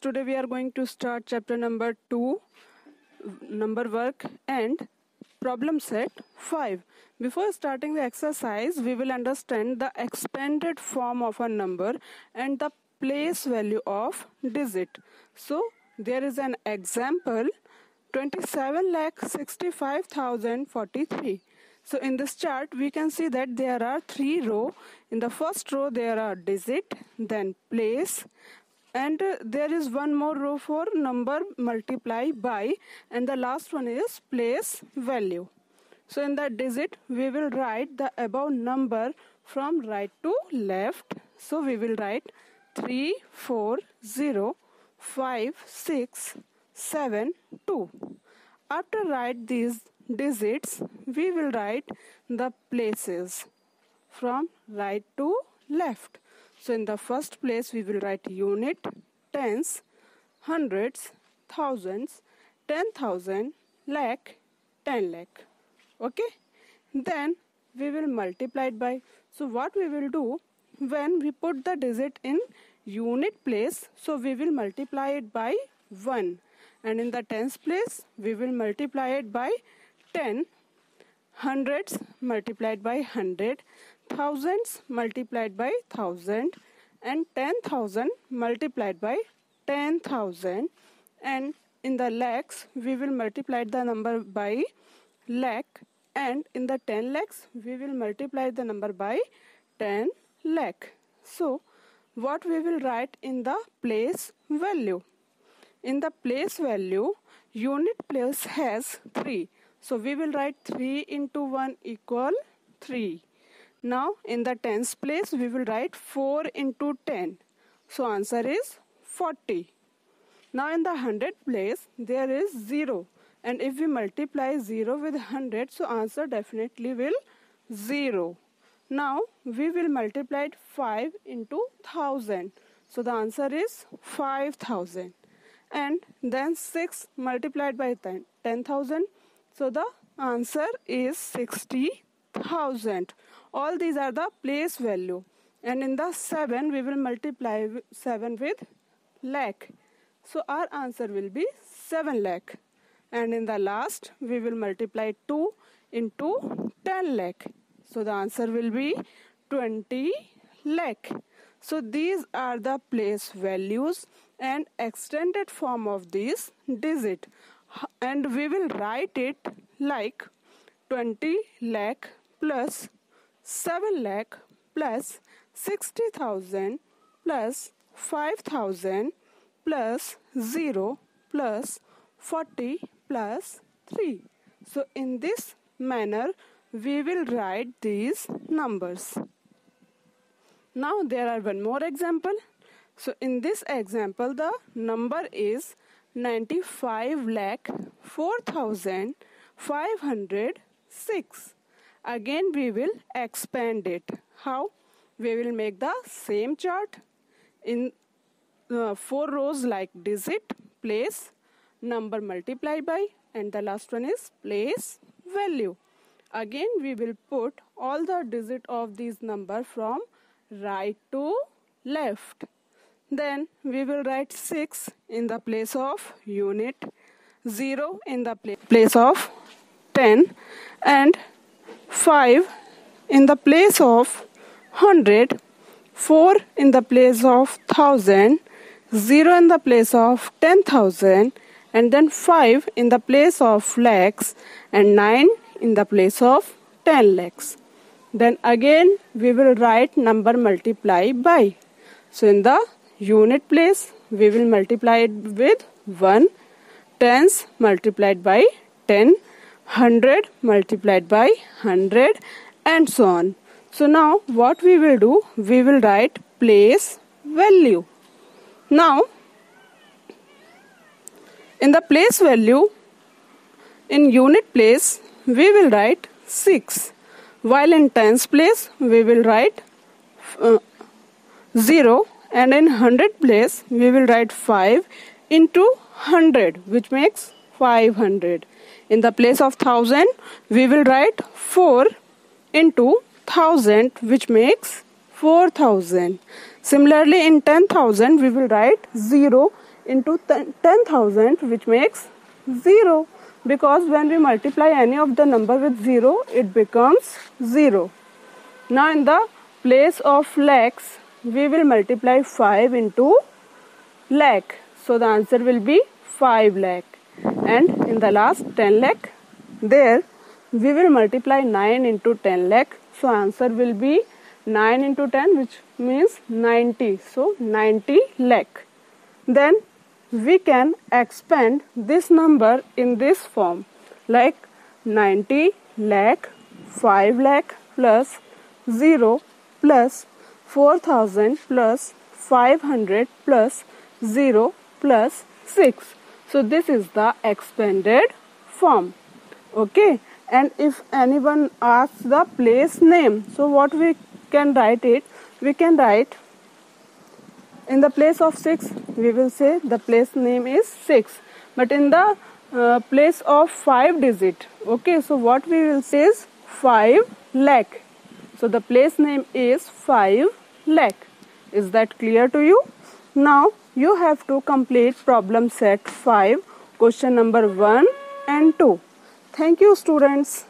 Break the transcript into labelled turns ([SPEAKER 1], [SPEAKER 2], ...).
[SPEAKER 1] today we are going to start chapter number 2, number work and problem set 5. Before starting the exercise, we will understand the expanded form of a number and the place value of digit. So, there is an example 27,65,043. So, in this chart, we can see that there are 3 rows. In the first row, there are digit, then place, and there is one more row for number multiply by, and the last one is place value. So in the digit, we will write the above number from right to left. So we will write 3, 4, 0, 5, 6, 7, 2. After write these digits, we will write the places from right to left. So in the first place, we will write unit, tens, hundreds, thousands, 10,000, lakh, 10 lakh. Okay? Then we will multiply it by. So what we will do, when we put the digit in unit place, so we will multiply it by 1. And in the tens place, we will multiply it by 10. Hundreds multiplied by 100. Thousands multiplied by 1000 and 10,000 multiplied by 10,000, and in the lakhs we will multiply the number by lakh, and in the 10 lakhs we will multiply the number by 10 lakh. So what we will write in the place value? In the place value, unit place has 3. So we will write 3 into 1 equal 3. Now, in the tens place, we will write 4 into 10. So, answer is 40. Now, in the hundred place, there is 0. And if we multiply 0 with 100, so answer definitely will 0. Now, we will multiply 5 into 1000. So, the answer is 5,000. And then 6 multiplied by 10,000. So, the answer is 60,000. All these are the place value. And in the 7, we will multiply 7 with lakh. So our answer will be 7 lakh. And in the last, we will multiply 2 into 10 lakh. So the answer will be 20 lakh. So these are the place values and extended form of this digit. And we will write it like 20 lakh plus 7 lakh plus 60,000 plus 5,000 plus 0 plus 40 plus 3. So in this manner, we will write these numbers. Now there are one more example. So in this example, the number is 95 lakh 4,506. Again, we will expand it. How? We will make the same chart in 4 rows like digit, place, number multiplied by, and the last one is place value. Again, we will put all the digit of these number from right to left. Then we will write 6 in the place of unit, 0 in the place of 10, and 5 in the place of 100, 4 in the place of 1000, 0 in the place of 10,000, and then 5 in the place of lakhs, and 9 in the place of 10 lakhs. Then again we will write number multiply by. So in the unit place, we will multiply it with 1, tens multiplied by 10, 100 multiplied by 100, and so on. So now what we will do, we will write place value. Now in the place value, in unit place, we will write 6, while in tens place, we will write 0, and in 100 place, we will write 5 into 100, which makes 500. In the place of 1000, we will write 4 into 1000, which makes 4,000. Similarly, in 10,000, we will write 0 into 10,000, which makes 0, because when we multiply any of the number with 0, it becomes 0. Now in the place of lakhs, we will multiply 5 into lakh. So the answer will be 5 lakh. And in the last 10 lakh, there we will multiply 9 into 10 lakh. So answer will be 9 into 10, which means 90. So 90 lakh. Then we can expand this number in this form, like 90 lakh, 5 lakh plus 0 plus 4,000 plus 500 plus 0 plus 6. So this is the expanded form. Okay. And if anyone asks the place name, so what we can write it? We can write in the place of 6, we will say the place name is 6. But in the place of 5 digit, okay, so what we will say is 5 lakh. So the place name is 5 lakh. Is that clear to you? Now you have to complete problem set 5, question number 1 and 2. Thank you, students.